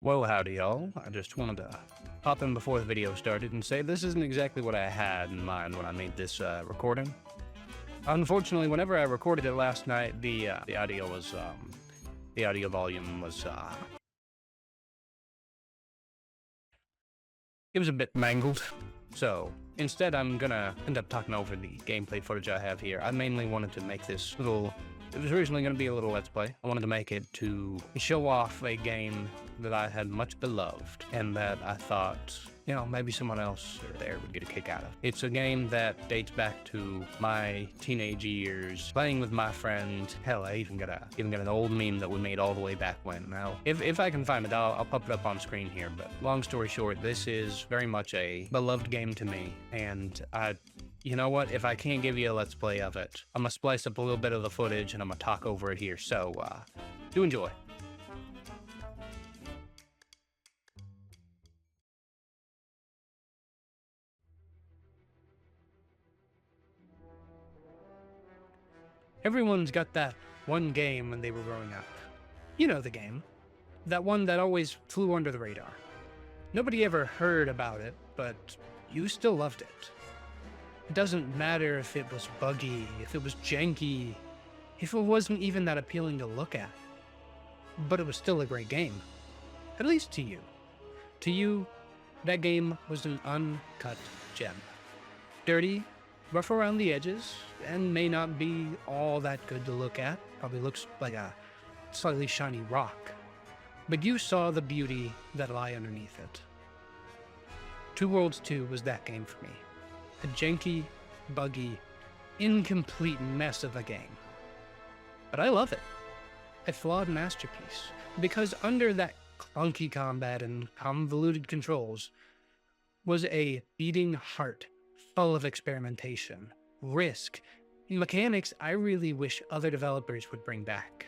Well, howdy, y'all. I just wanted to pop in before the video started and say this isn't exactly what I had in mind when I made this recording. Unfortunately, whenever I recorded it last night, the audio was the audio volume was it was a bit mangled. So instead, I'm gonna end up talking over the gameplay footage I have here. I mainly wanted to make this little. It was originally going to be a little Let's Play. I wanted to make it to show off a game that I had much beloved and that I thought, you know, maybe someone else there would get a kick out of. It's a game that dates back to my teenage years, playing with my friend. Hell, I even got an old meme that we made all the way back when. Now, if I can find it, I'll pop it up on screen here. But long story short, this is very much a beloved game to me, and you know what? If I can't give you a Let's Play of it, I'm gonna splice up a little bit of the footage and I'm gonna talk over it here. So, do enjoy. Everyone's got that one game when they were growing up. You know the game. That one that always flew under the radar. Nobody ever heard about it, but you still loved it. It doesn't matter if it was buggy, if it was janky, if it wasn't even that appealing to look at. But it was still a great game. At least to you. To you, that game was an uncut gem. Dirty, rough around the edges, and may not be all that good to look at. Probably looks like a slightly shiny rock. But you saw the beauty that lay underneath it. Two Worlds 2 was that game for me. A janky, buggy, incomplete mess of a game. But I love it. A flawed masterpiece. Because under that clunky combat and convoluted controls was a beating heart full of experimentation, risk, and mechanics I really wish other developers would bring back.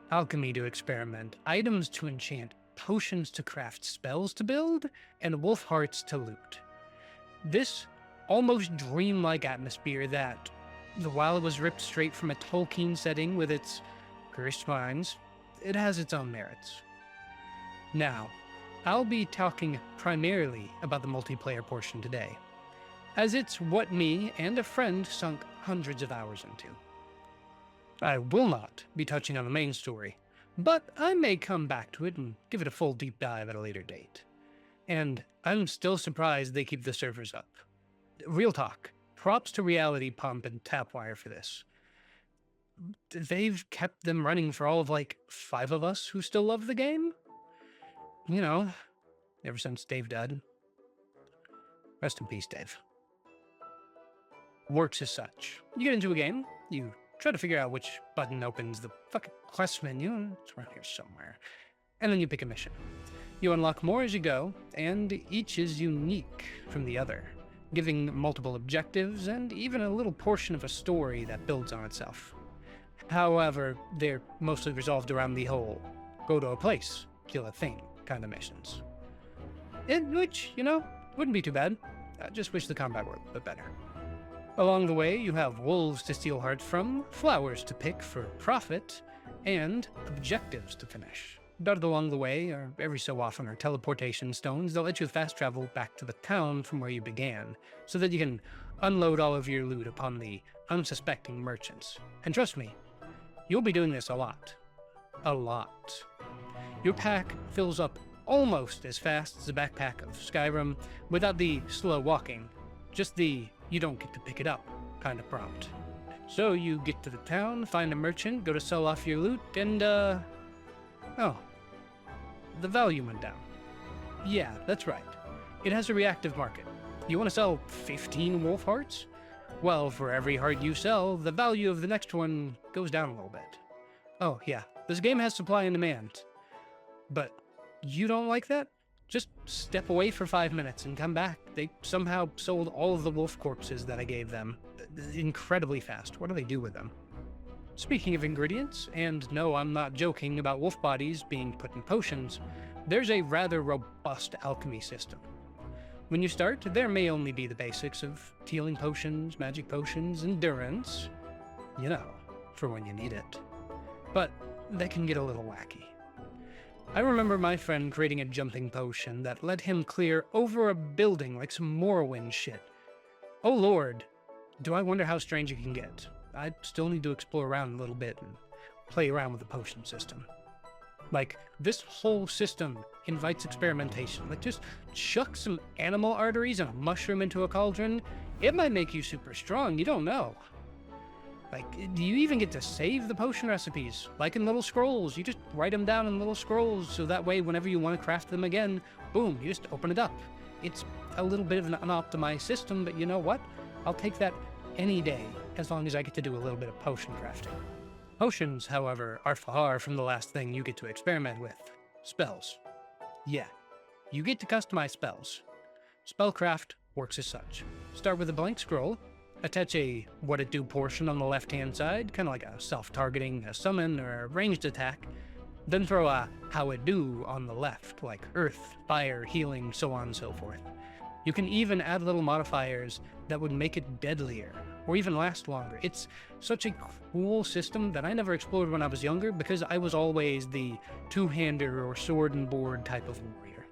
Alchemy to experiment, items to enchant, potions to craft, spells to build, and wolf hearts to loot. This almost dreamlike atmosphere that, while it was ripped straight from a Tolkien setting with its cursed minds, it has its own merits. Now, I'll be talking primarily about the multiplayer portion today, as it's what me and a friend sunk hundreds of hours into. I will not be touching on the main story, but I may come back to it and give it a full deep dive at a later date. And I'm still surprised they keep the servers up. Real talk. Props to Reality Pump and Topwire for this. They've kept them running for all of like 5 of us who still love the game. You know, ever since Dave died. Rest in peace, Dave. Works as such. You get into a game, you try to figure out which button opens the fucking quest menu. It's around here somewhere. And then you pick a mission. You unlock more as you go, and each is unique from the other, giving multiple objectives and even a little portion of a story that builds on itself. However, they're mostly resolved around the whole go to a place, kill a thing kind of missions. Which, you know, wouldn't be too bad. I just wish the combat were a bit better. Along the way, you have wolves to steal hearts from, flowers to pick for profit, and objectives to finish. Dotted along the way, or every so often, are teleportation stones that let you fast travel back to the town from where you began, so that you can unload all of your loot upon the unsuspecting merchants. And trust me, you'll be doing this a lot. A lot. Your pack fills up almost as fast as the backpack of Skyrim, without the slow walking, just the you don't get to pick it up kind of prompt. So you get to the town, find a merchant, go to sell off your loot, and oh, the value went down. Yeah, that's right. It has a reactive market. You want to sell 15 wolf hearts? Well, for every heart you sell, the value of the next one goes down a little bit. Oh, yeah, this game has supply and demand. But you don't like that? Just step away for 5 minutes and come back. They somehow sold all of the wolf corpses that I gave them incredibly fast. What do they do with them? Speaking of ingredients, and no, I'm not joking about wolf bodies being put in potions, there's a rather robust alchemy system. When you start, there may only be the basics of healing potions, magic potions, endurance, you know, for when you need it. But they can get a little wacky. I remember my friend creating a jumping potion that let him clear over a building like some Morrowind shit. Oh lord, do I wonder how strange it can get. I still need to explore around a little bit and play around with the potion system. Like, this whole system invites experimentation. Like, just chuck some animal arteries and a mushroom into a cauldron. It might make you super strong, you don't know. Like, do you even get to save the potion recipes? Like in little scrolls, you just write them down in little scrolls, so that way whenever you want to craft them again, boom, you just open it up. It's a little bit of an unoptimized system, but you know what? I'll take that any day, as long as I get to do a little bit of potion crafting. Potions, however, are far from the last thing you get to experiment with. Spells. Yeah, you get to customize spells. Spellcraft works as such. Start with a blank scroll, attach a what it do portion on the left-hand side, kind of like a self-targeting, a summon, or a ranged attack, then throw a how it do on the left, like earth, fire, healing, so on and so forth. You can even add little modifiers that would make it deadlier, or even last longer. It's such a cool system that I never explored when I was younger because I was always the two-hander or sword and board type of warrior.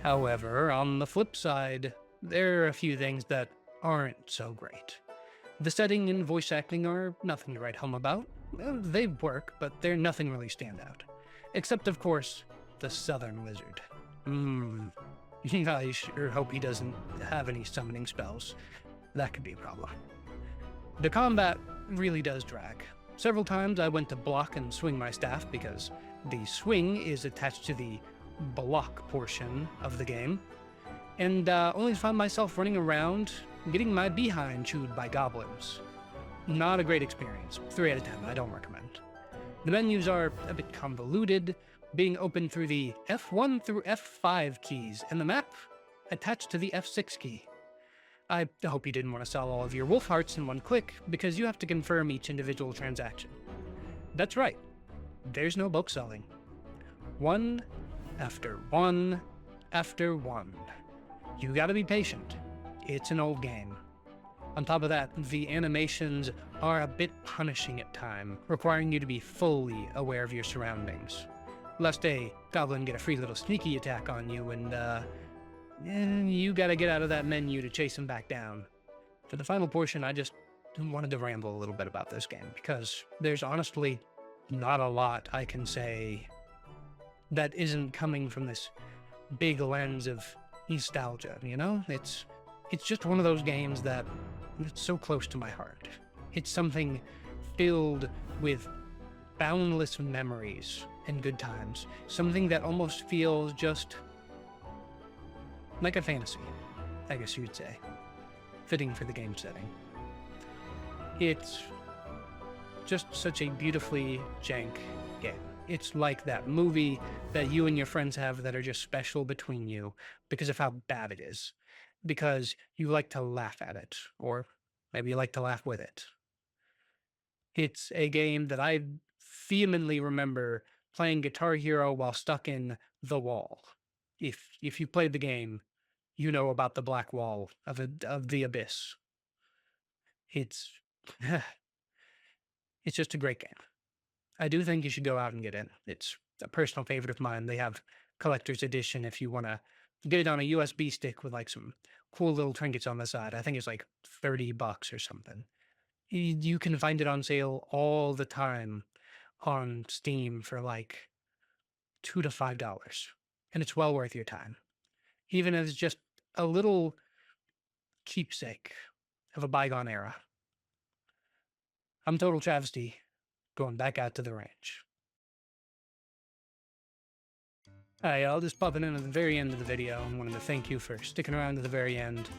However, on the flip side, there are a few things that aren't so great. The setting and voice acting are nothing to write home about. Well, they work, but they're nothing really stand out. Except, of course, the Southern Wizard. I sure hope he doesn't have any summoning spells. That could be a problem. The combat really does drag. Several times I went to block and swing my staff because the swing is attached to the block portion of the game, and only to find myself running around getting my behind chewed by goblins. Not a great experience. 3 out of 10, I don't recommend. The menus are a bit convoluted, being opened through the F1 through F5 keys, and the map attached to the F6 key. I hope you didn't want to sell all of your wolf hearts in one click, because you have to confirm each individual transaction. That's right, there's no bulk selling. One after one after one. You gotta be patient. It's an old game. On top of that, the animations are a bit punishing at times, requiring you to be fully aware of your surroundings. Lest a goblin get a free little sneaky attack on you and you gotta get out of that menu to chase him back down. For the final portion, I just wanted to ramble a little bit about this game, because there's honestly not a lot I can say that isn't coming from this big lens of nostalgia, you know? It's just one of those games that it's so close to my heart. It's something filled with boundless memories and good times. Something that almost feels just like a fantasy, I guess you'd say. Fitting for the game setting. It's just such a beautifully jank game. It's like that movie that you and your friends have that are just special between you because of how bad it is. Because you like to laugh at it, or maybe you like to laugh with it. It's a game that I vehemently remember playing Guitar Hero while stuck in the wall. If you played the game, you know about the black wall of the abyss. It's it's just a great game. I do think you should go out and get in. It's a personal favorite of mine. They have collector's edition if you want to get it on a USB stick with like some cool little trinkets on the side. I think it's like $30 or something. You can find it on sale all the time on Steam for like $2 to $5, and it's well worth your time, even as just a little keepsake of a bygone era. I'm Total Travesty, going back out to the ranch. Hi, I'll just pop it in at the very end of the video. I wanted to thank you for sticking around to the very end.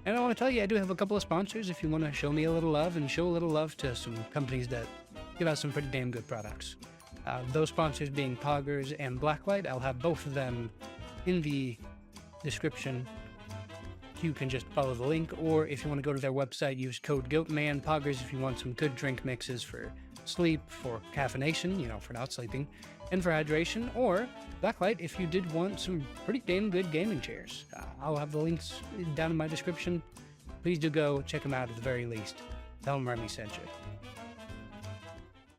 And I want to tell you, I do have a couple of sponsors if you want to show me a little love and show a little love to some companies that give out some pretty damn good products. Those sponsors being Poggers and Blacklight. I'll have both of them in the description. You can just follow the link, or if you want to go to their website, use code GOATMAN. Poggers if you want some good drink mixes for sleep, for caffeination, you know, for not sleeping, and for hydration, or Blacklight if you did want some pretty damn good gaming chairs. I'll have the links down in my description. Please do go check them out at the very least. Tell them Remmi sent you.